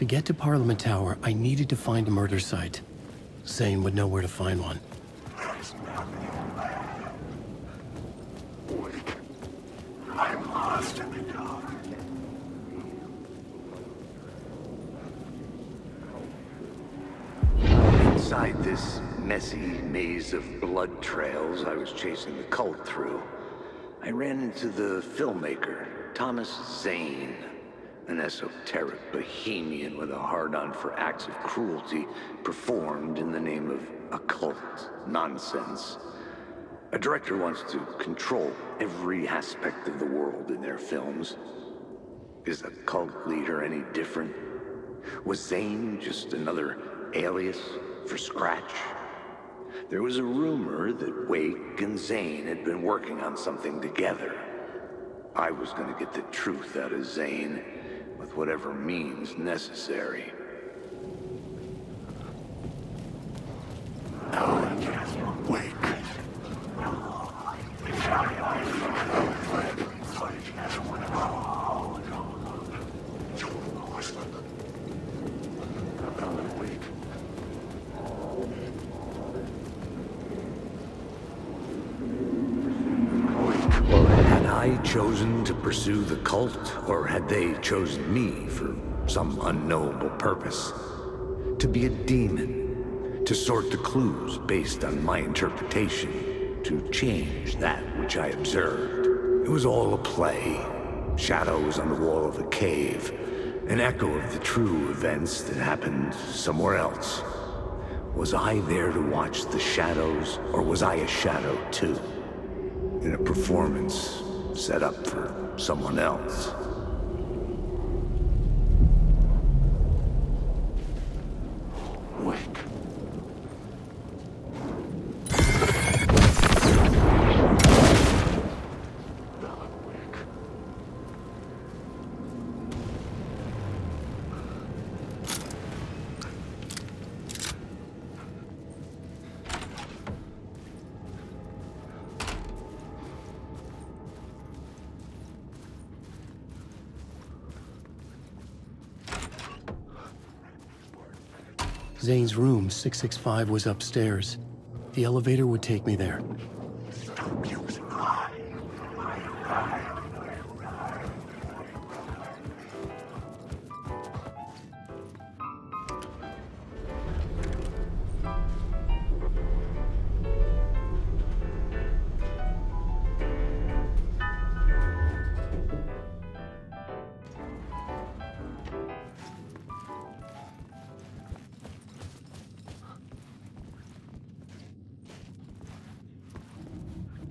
To get to Parliament Tower, I needed to find a murder site. Zane would know where to find one. I'm lost in the dark. Inside this messy maze of blood trails I was chasing the cult through, I ran into the filmmaker, Thomas Zane, an esoteric bohemian with a hard-on for acts of cruelty performed in the name of occult nonsense. A director wants to control every aspect of the world in their films. Is a cult leader any different? Was Zane just another alias for Scratch? There was a rumor that Wake and Zane had been working on something together. I was going to get the truth out of Zane with whatever means necessary. Wake. Had I chosen to pursue the cult, or had they chosen me for some unknowable purpose? To be a demon, to sort the clues based on my interpretation, to change that which I observed. It was all a play. Shadows on the wall of the cave, an echo of the true events that happened somewhere else. Was I there to watch the shadows, or was I a shadow too? In a performance set up for someone else. Wake. Zane's room, 665, was upstairs. The elevator would take me there. Stop using I arrived.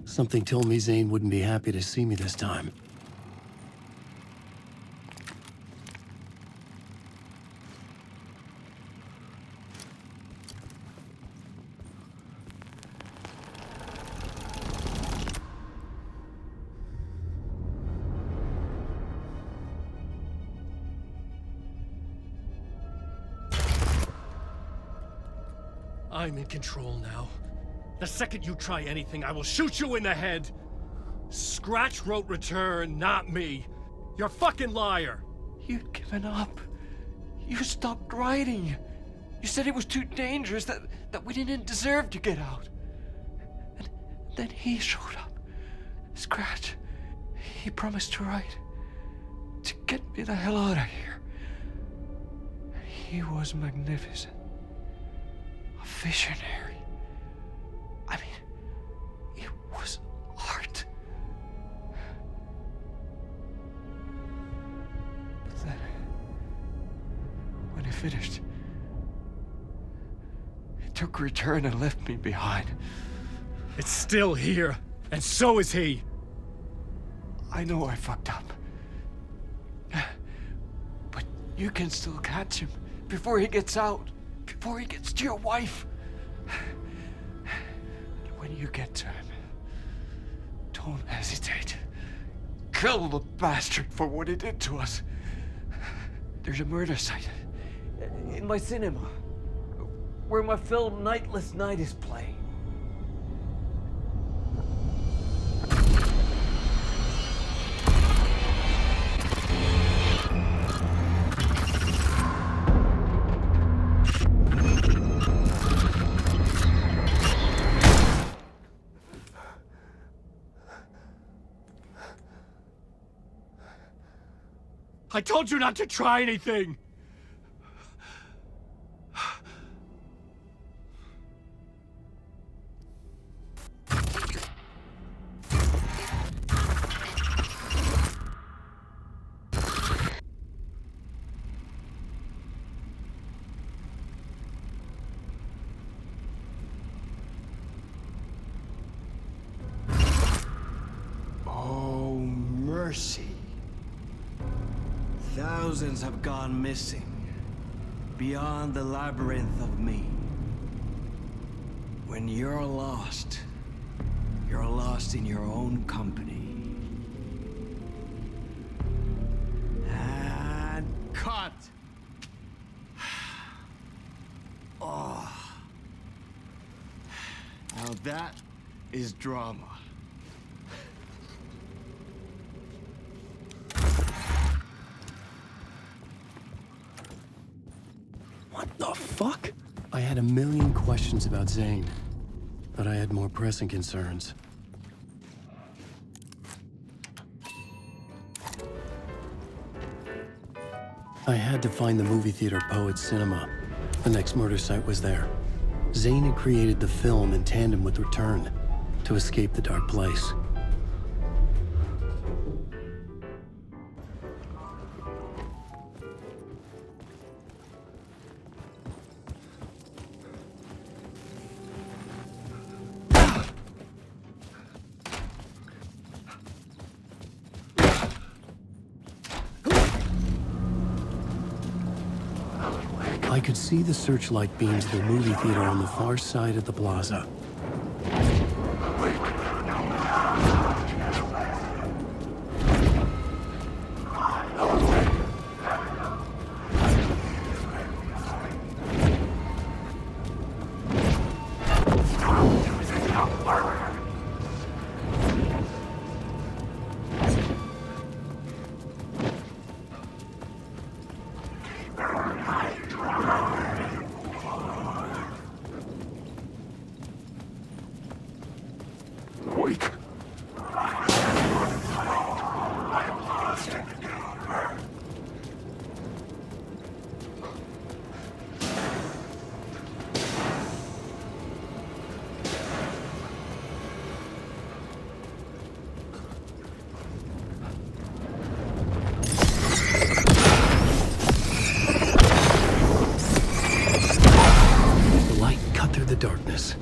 Something told me Zane wouldn't be happy to see me this time. I'm in control now. The second you try anything, I will shoot you in the head! Scratch wrote Return, not me. You're a fucking liar! You'd given up. You stopped writing. You said it was too dangerous, that we didn't deserve to get out. And then he showed up. Scratch. He promised to write. To get me the hell out of here. He was magnificent. A visionary. I mean, it was art. But then, when he finished, he took Return and left me behind. It's still here, and so is he! I know I fucked up. But you can still catch him before he gets out, before he gets to your wife. When you get to him, don't hesitate. Kill the bastard for what he did to us. There's a murder site in my cinema where my film Nightless Night is playing. I told you not to try anything! Oh, mercy. Thousands have gone missing, beyond the labyrinth of me. When you're lost in your own company. And cut! Oh. Now that is drama. What the fuck? I had a million questions about Zane, but I had more pressing concerns. I had to find the movie theater Poet Cinema. The next murder site was there. Zane had created the film in tandem with Return to escape the dark place. I could see the searchlight beams of the movie theater on the far side of the plaza. Darkness.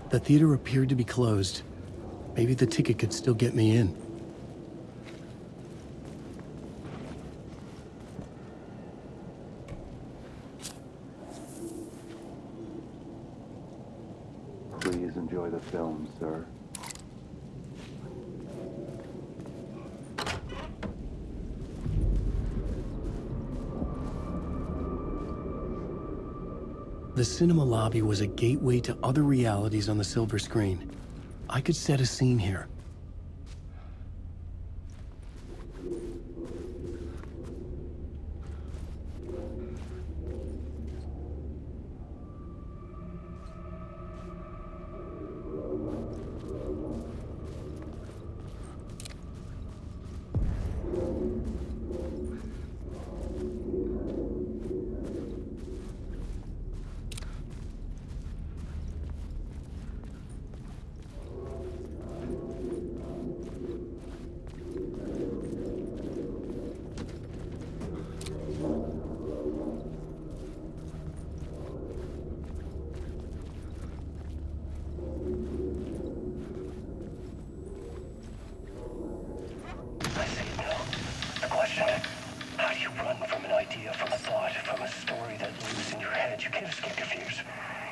The theater appeared to be closed. Maybe the ticket could still get me in. Please enjoy the film, sir. The cinema lobby was a gateway to other realities on the silver screen. I could set a scene here.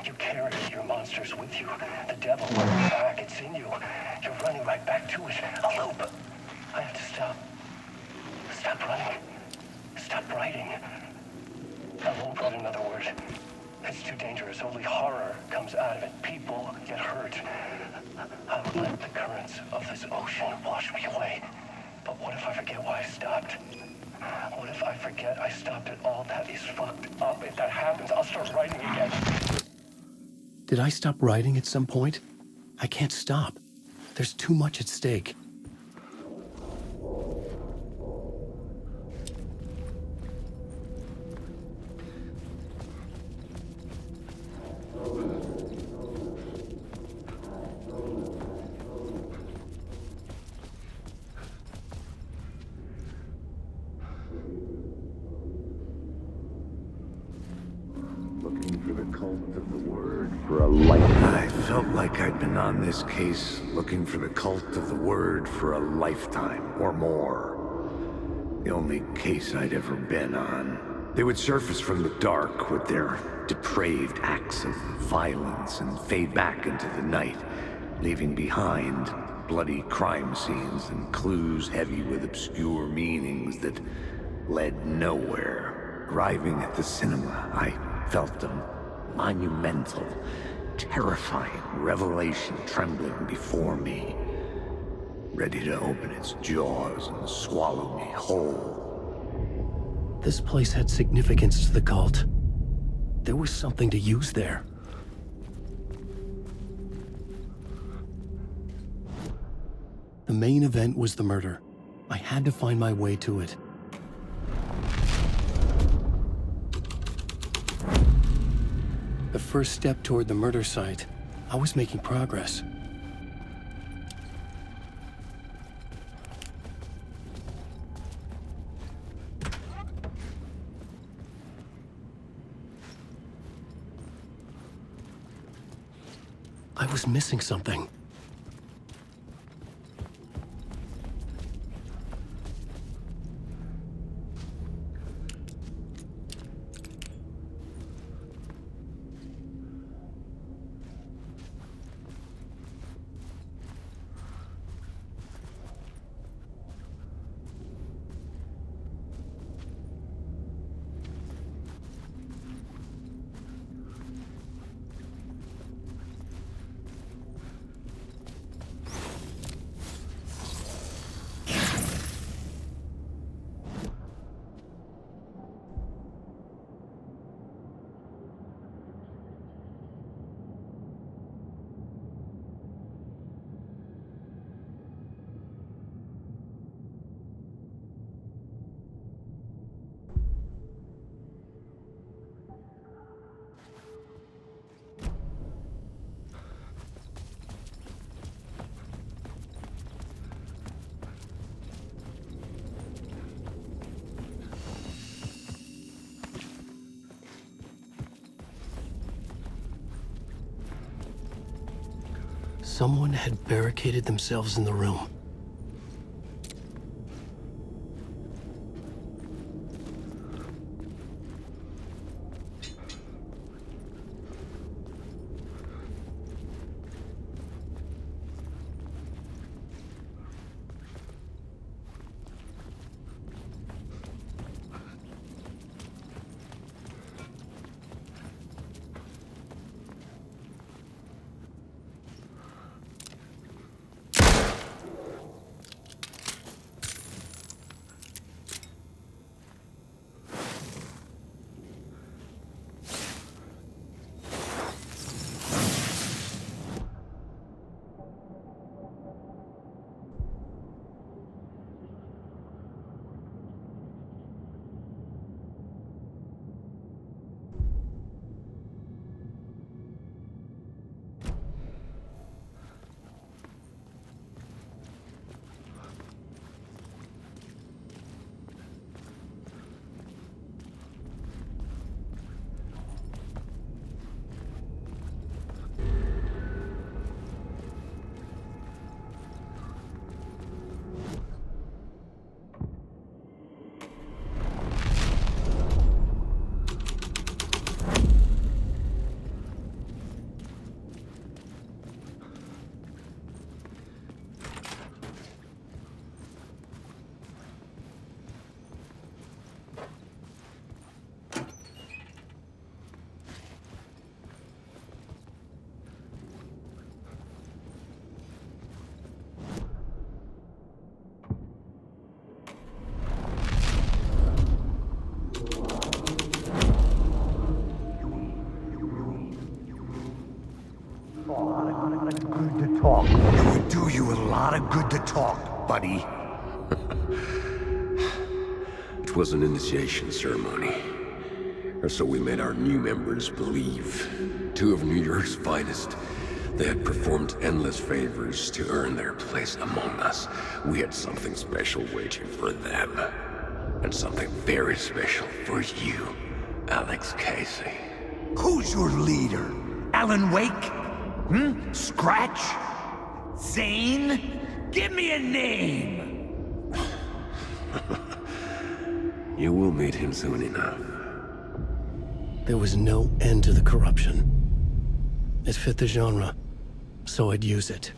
You carry your monsters with you. The devil on your back, it's in you. You're running right back to it. A loop. I have to stop. Stop running. Stop writing. I won't write another word. It's too dangerous. Only horror comes out of it. People get hurt. I would let the currents of this ocean wash me away. But what if I forget why I stopped? What if I forget I stopped it all? That is fucked up. If that happens, I'll start writing again. Did I stop writing at some point? I can't stop. There's too much at stake. Looking for the cult of the word for a lifetime. I felt like I'd been on this case looking for the cult of the word for a lifetime or more. The only case I'd ever been on. They would surface from the dark with their depraved acts of violence and fade back into the night, leaving behind bloody crime scenes and clues heavy with obscure meanings that led nowhere. Arriving at the cinema, I felt a monumental, terrifying revelation trembling before me, ready to open its jaws and swallow me whole. This place had significance to the cult. There was something to use there. The main event was the murder. I had to find my way to it. The first step toward the murder site. I was making progress. I was missing something. Someone had barricaded themselves in the room. talk. It would do you a lot of good to talk, buddy. It was an initiation ceremony. Or so we made our new members believe. Two of New York's finest. They had performed endless favors to earn their place among us. We had something special waiting for them. And something very special for you, Alex Casey. Who's your leader? Alan Wake? Scratch? Zane? Give me a name! You will meet him soon enough. There was no end to the corruption. It fit the genre, so I'd use it.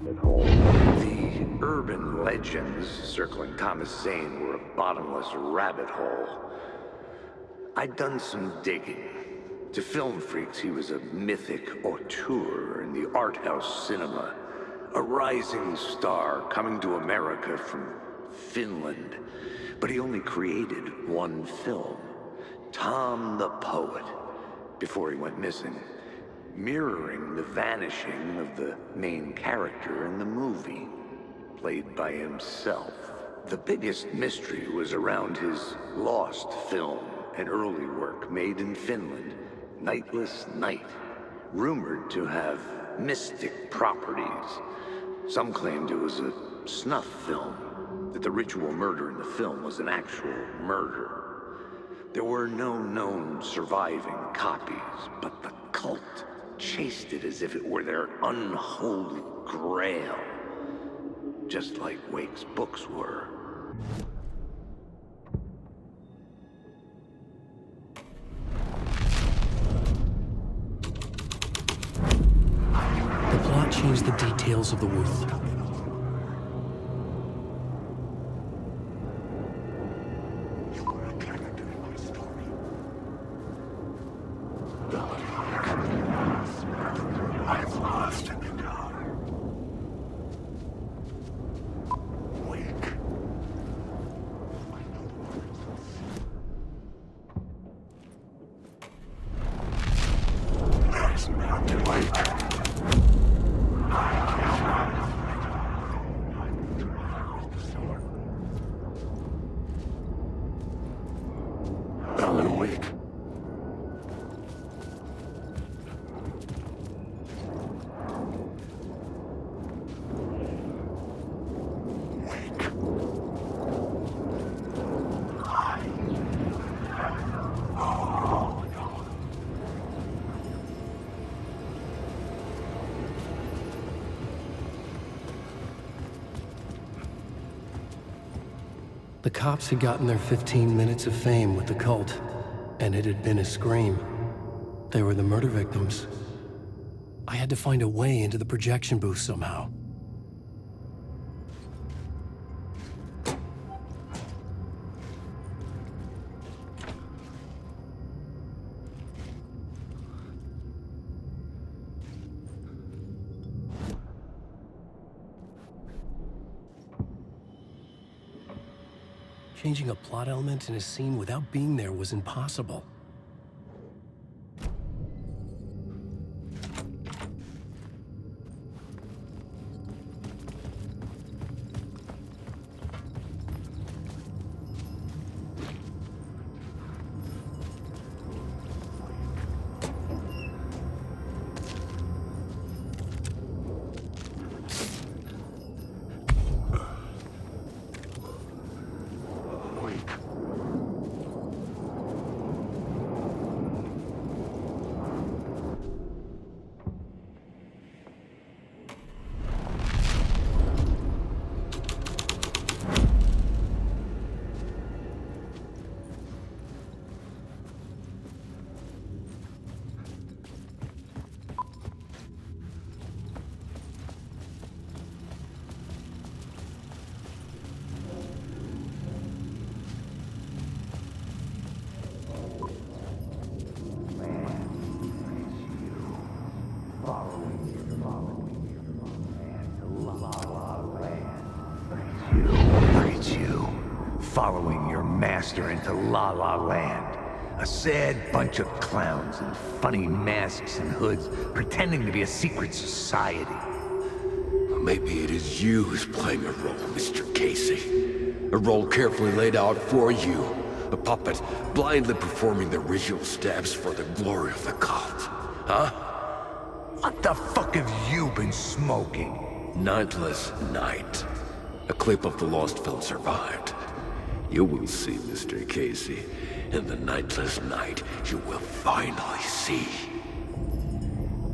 The urban legends circling Thomas Zane were a bottomless rabbit hole. I'd done some digging. To film freaks, he was a mythic auteur in the art house cinema. A rising star coming to America from Finland. But he only created one film, Tom the Poet, before he went missing. Mirroring the vanishing of the main character in the movie, played by himself. The biggest mystery was around his lost film, an early work made in Finland, Nightless Night, rumored to have mystic properties. Some claimed it was a snuff film, that the ritual murder in the film was an actual murder. There were no known surviving copies, but the cult chased it as if it were their unholy grail. Just like Wake's books were. The plot changed the details of the world. The cops had gotten their 15 minutes of fame with the cult, and it had been a scream. They were the murder victims. I had to find a way into the projection booth somehow. Changing a plot element in a scene without being there was impossible. Following your master into La La Land. A sad bunch of clowns in funny masks and hoods pretending to be a secret society. Maybe it is you who's playing a role, Mr. Casey. A role carefully laid out for you. A puppet blindly performing the ritual steps for the glory of the cult. Huh? What the fuck have you been smoking? Nightless Night. A clip of the lost film survived. You will see, Mr. Casey. In the Nightless Night, you will finally see.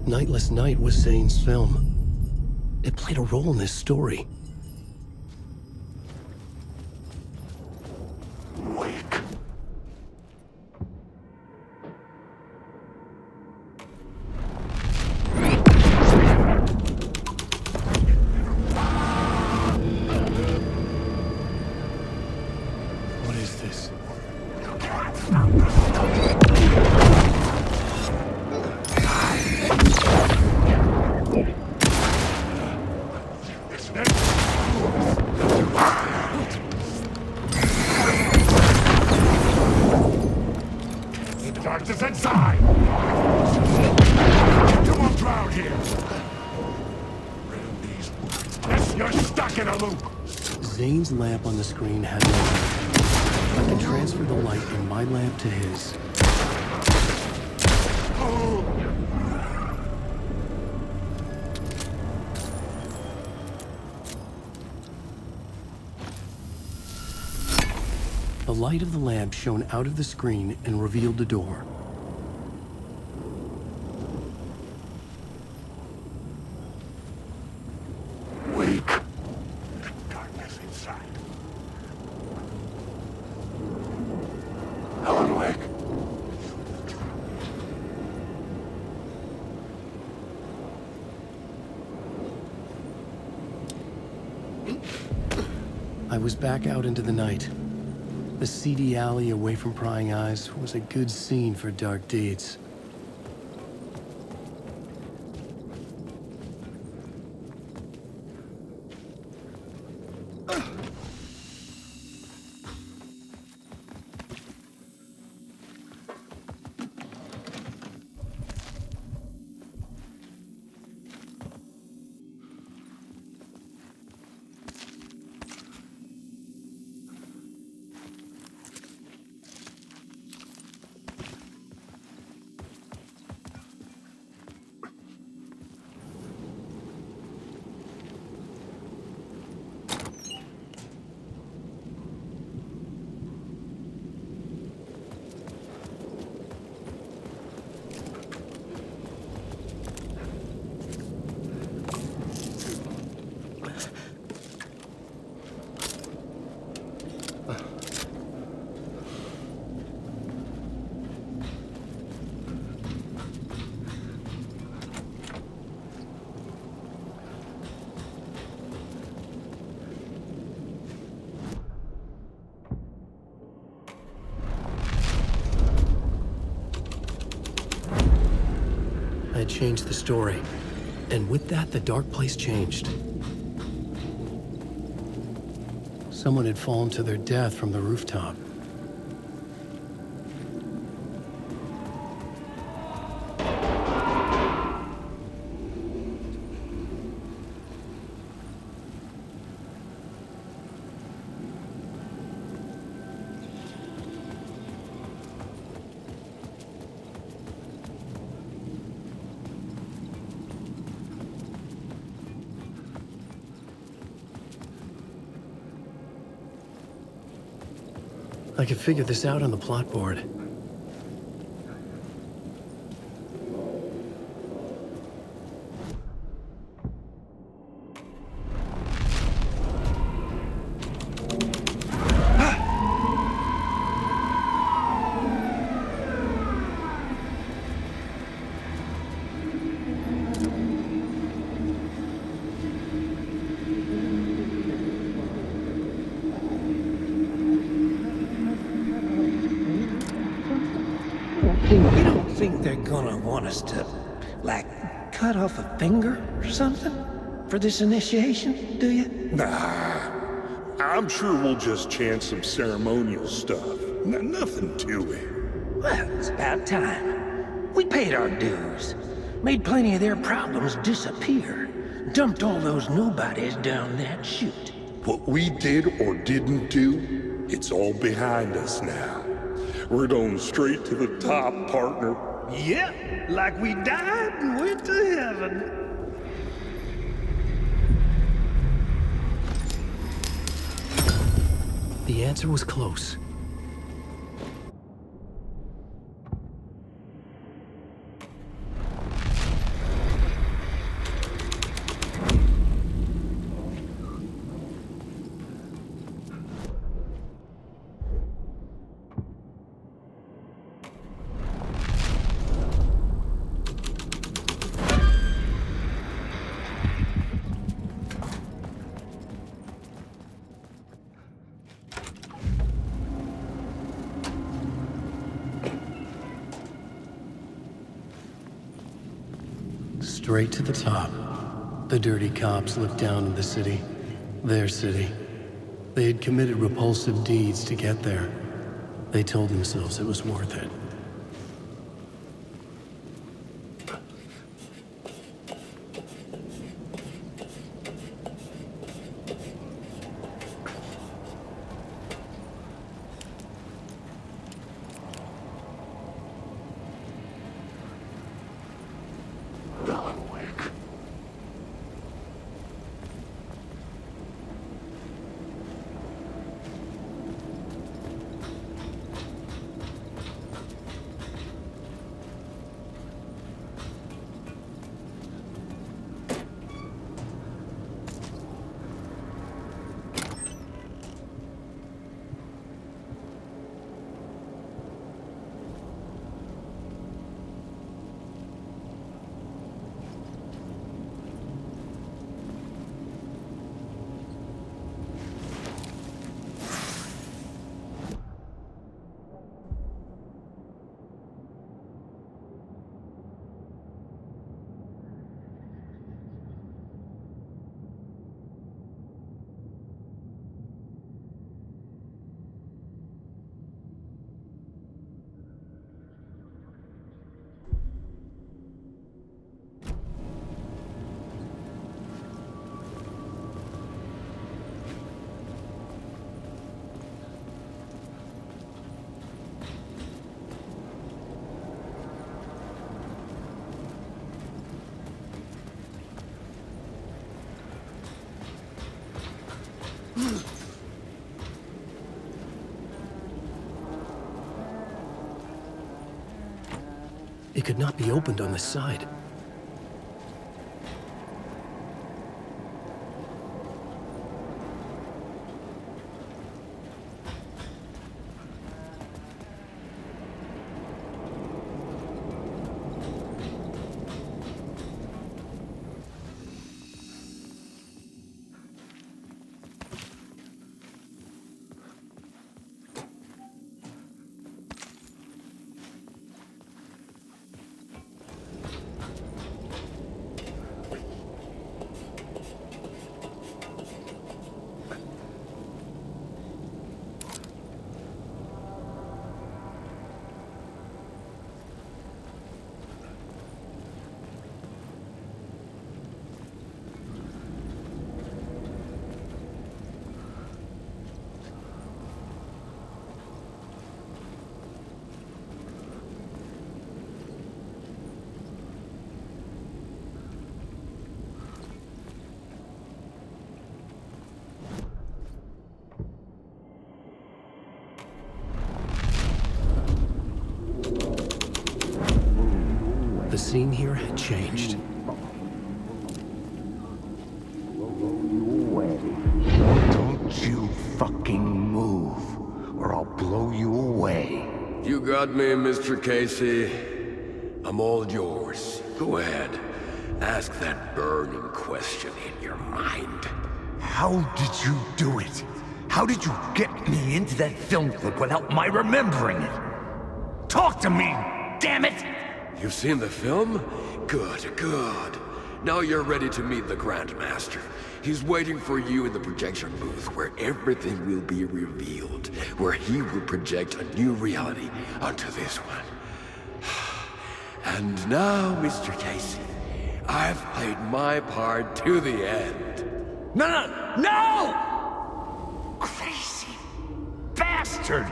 Nightless Night was Zane's film. It played a role in this story. Wake. What is this? Darkness inside! You won't drown here! Read these words. Yes, you're stuck in a loop! Zane's lamp on the screen had no light. I can transfer the light in my lamp to his. The light of the lamp shone out of the screen and revealed the door. Wake. Darkness inside. Helen, wake. I was back out into the night. The seedy alley away from prying eyes was a good scene for dark deeds. had changed the story. And with that, the dark place changed. Someone had fallen to their death from the rooftop. I could figure this out on the plot board. You don't think they're gonna want us to, like, cut off a finger or something for this initiation, do you? Nah, I'm sure we'll just chant some ceremonial stuff. Nothing to it. Well, it's about time. We paid our dues. Made plenty of their problems disappear. Dumped all those nobodies down that chute. What we did or didn't do, it's all behind us now. We're going straight to the top, partner. Yep, like we died and went to heaven. The answer was close. Straight to the top. The dirty cops looked down on the city. Their city. They had committed repulsive deeds to get there. They told themselves it was worth it. It could not be opened on the side. scene here had changed. Don't you fucking move, or I'll blow you away. You got me, Mr. Casey. I'm all yours. Go ahead. Ask that burning question in your mind. How did you do it? How did you get me into that film clip without my remembering it? Talk to me, damn it! You've seen the film? Good, good. Now you're ready to meet the Grandmaster. He's waiting for you in the projection booth where everything will be revealed, where he will project a new reality onto this one. And now, Mr. Casey, I've played my part to the end. No! Crazy bastard!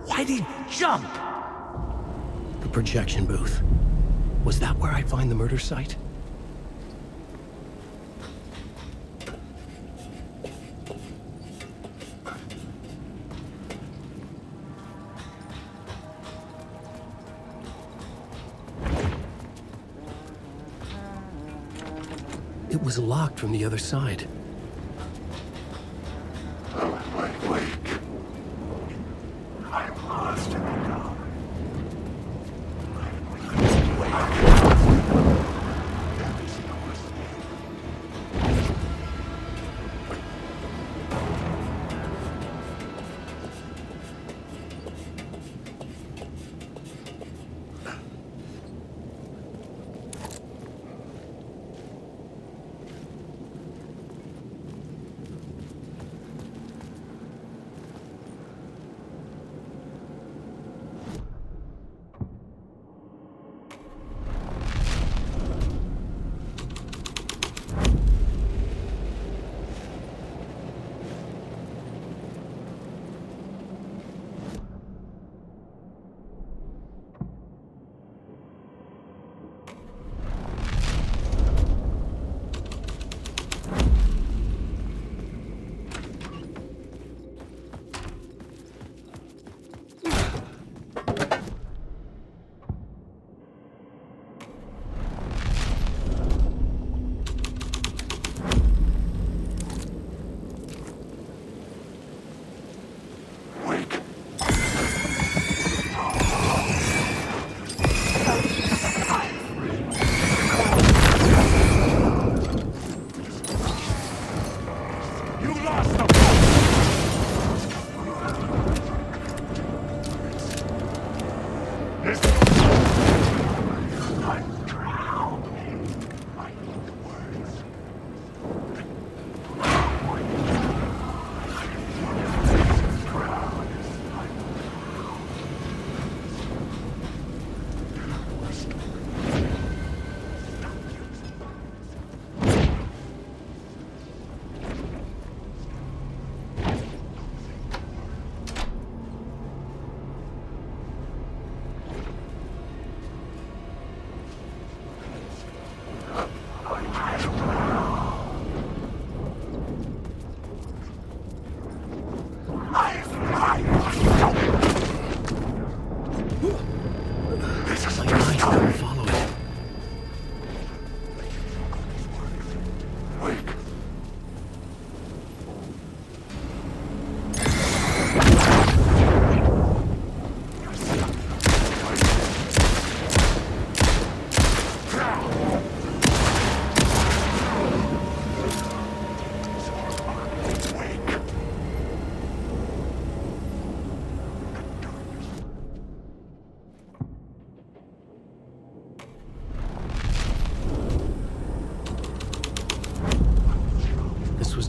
Why'd he jump? The projection booth. Was that where I'd find the murder site? It was locked from the other side. Wake. I'm lost in the dark.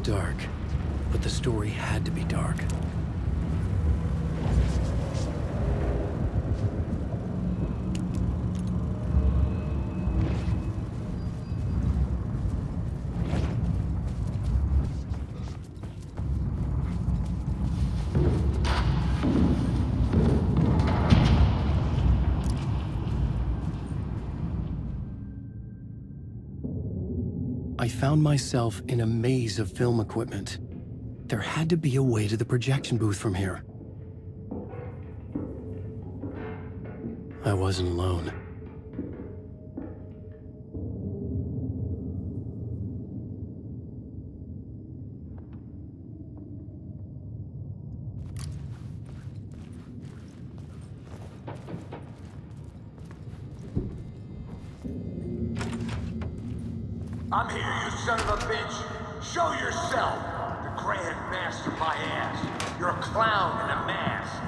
Dark, but the story had to be dark. I found myself in a maze of film equipment. There had to be a way to the projection booth from here. I wasn't alone. I'm here, you son of a bitch. Show yourself. The Grand Master my ass. You're a clown in a mask.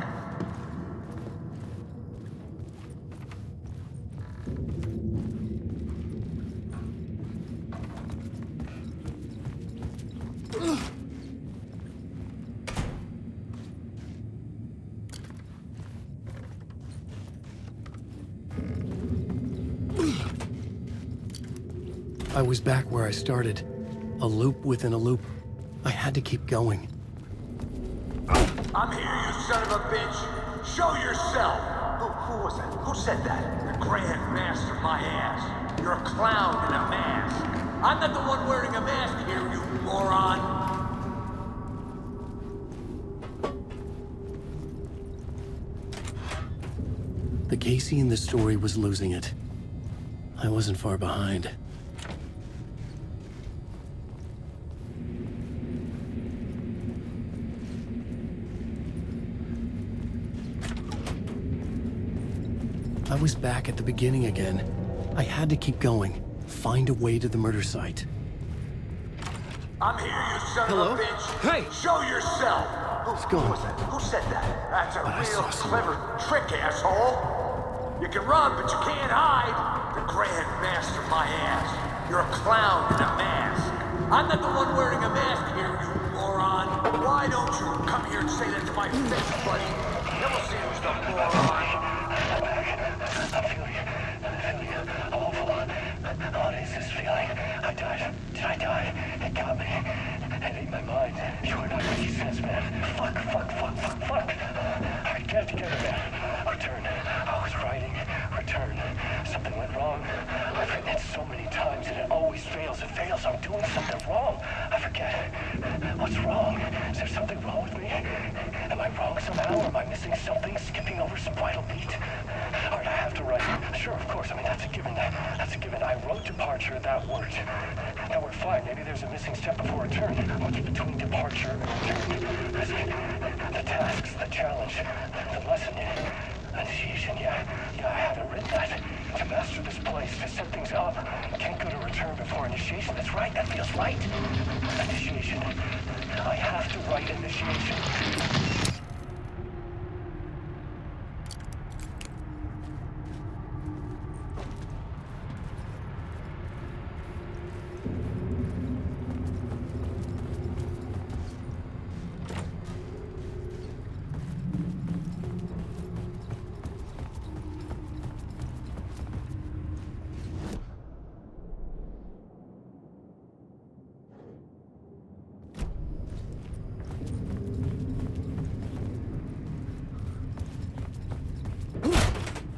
I was back where I started. A loop within a loop. I had to keep going. I'm here, you son of a bitch. Show yourself. Who was that? Who said that? The Grand Master my ass. You're a clown in a mask. I'm not the one wearing a mask here, you moron. The Casey in the story was losing it. I wasn't far behind. I was back at the beginning again. I had to keep going. Find a way to the murder site. I'm here, you son Hello? of a bitch. Hey! Show yourself. What's going was that? Who said that? That's a But I real saw someone. clever trick, asshole. You can run, but you can't hide. The Grand Master my ass. You're a clown in a mask. I'm not the one wearing a mask here, you moron. Why don't you come here and say that to my face, buddy? Then we'll see who's the moron. I'm feeling awful. What is this feeling? I died. Did I die? It got me. It ate my mind. You are not making sense, man. Fuck. Alright, get it together, man. Return. I was writing. Return. Something went wrong. I've written it so many times and it always fails. It fails. I'm doing something wrong. I forget. What's wrong? Is there something wrong with me? Am I wrong somehow? Am I missing something? Skipping over some vital beat? Alright, I have to write. Sure, of course. I mean, that's a given. That's a given. I wrote departure. That worked. Now we're fine. Maybe there's a missing step before return. What's between departure and return? The tasks, the challenge, the lesson. Initiation, yeah, I haven't written that. To master this place, to set things up. Can't go to return before initiation. That's right, that feels right. Initiation. I have to write initiation.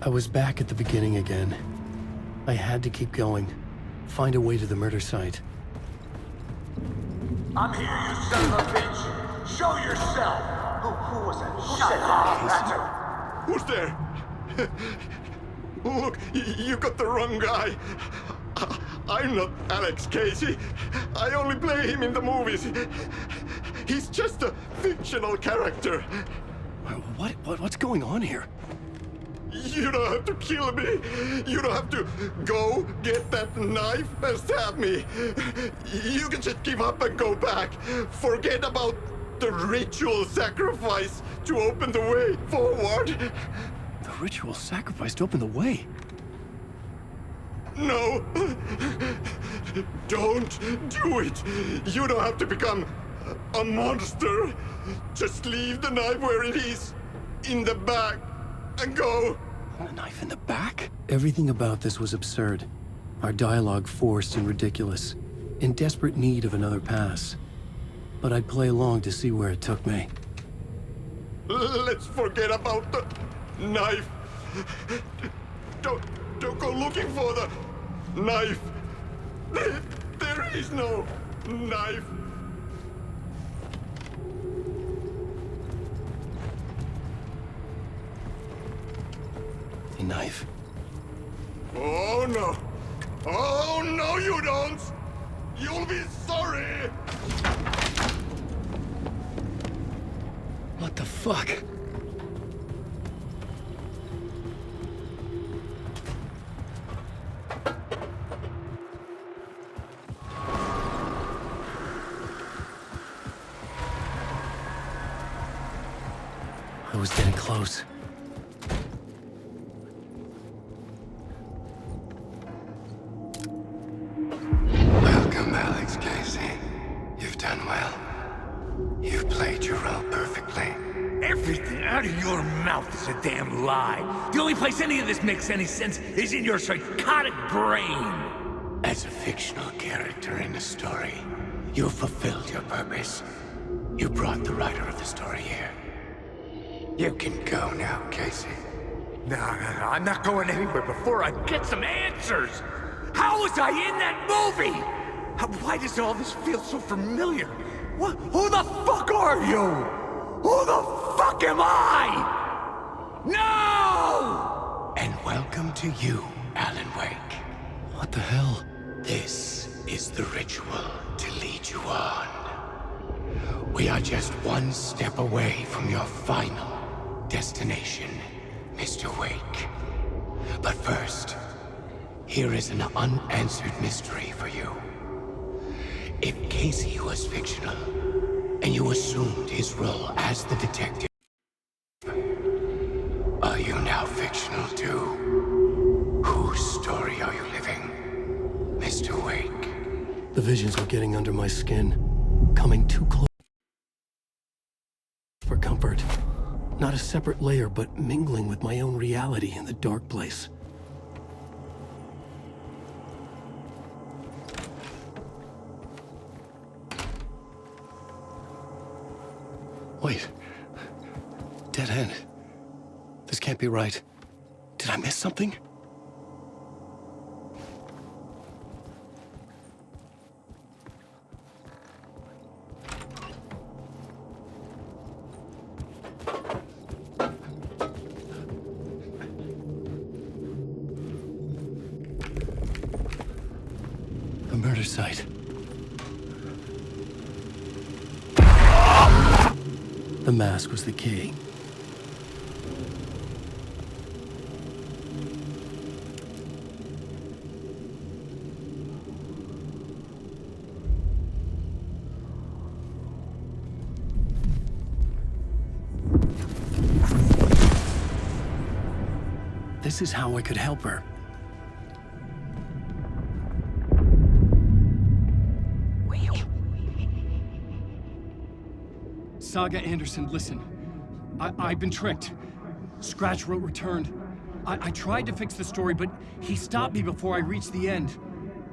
I was back at the beginning again. I had to keep going. Find a way to the murder site. I'm here, you son of a bitch. Show yourself. Who was that? Who said that? Who's there? Look, you got the wrong guy. I'm not Alex Casey. I only play him in the movies. He's just a fictional character. What's going on here? You don't have to kill me. You don't have to go get that knife and stab me. You can just give up and go back. Forget about the ritual sacrifice to open the way forward. The ritual sacrifice to open the way. No. Don't do it. You don't have to become a monster. Just leave the knife where it is, in the bag, and go. A knife in the back? Everything about this was absurd. Our dialogue forced and ridiculous. In desperate need of another pass. But I'd play along to see where it took me. Let's forget about the knife. Don't go looking for the knife. There is no knife. A knife. Oh no. Oh no, you don't. You'll be sorry. What the fuck? I was getting close. Welcome, Alex Casey. You've done well. You've played your role perfectly. Everything out of your mouth is a damn lie. The only place any of this makes any sense is in your psychotic brain. As a fictional character in a story, you've fulfilled your purpose. You brought the writer of the story here. You can go now, Casey. No, I'm not going anywhere before I get some answers. How was I in that movie? Why does all this feel so familiar? What? Who the fuck are you? Who the fuck am I? No! And welcome to you, Alan Wake. What the hell? This is the ritual to lead you on. We are just one step away from your final destination, Mr. Wake. But first, here is an unanswered mystery for you. If Casey was fictional, and you assumed his role as the detective, are you now fictional too? Whose story are you living, Mr. Wake? The visions were getting under my skin, coming too close for comfort. Not a separate layer, but mingling with my own reality in the dark place. Wait. Dead end. This can't be right. Did I miss something? The murder site. The mask was the key. This is how I could help her. Saga Anderson, listen. I've been tricked. Scratch wrote returned. I tried to fix the story, but he stopped me before I reached the end.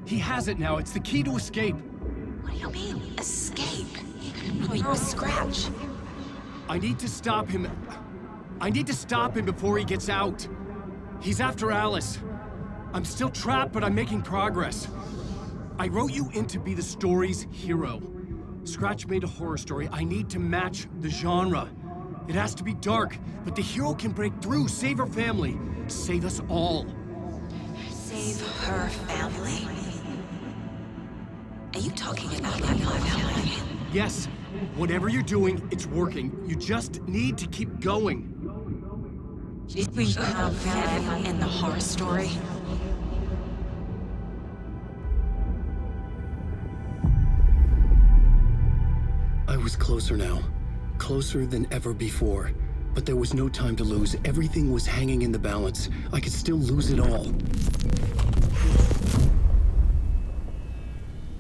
He has it now. It's the key to escape. What do you mean, escape? Probably with Scratch. I need to stop him. I need to stop him before he gets out. He's after Alice. I'm still trapped, but I'm making progress. I wrote you in to be the story's hero. Scratch made a horror story. I need to match the genre. It has to be dark, but the hero can break through, save her family, save us all. Save her family? Are you talking about my family? Yes. Whatever you're doing, it's working. You just need to keep going. Did we have family in the horror story? I was closer now. Closer than ever before. But there was no time to lose. Everything was hanging in the balance. I could still lose it all.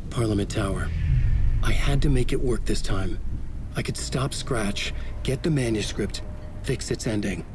Parliament Tower. I had to make it work this time. I could stop Scratch, get the manuscript, fix its ending.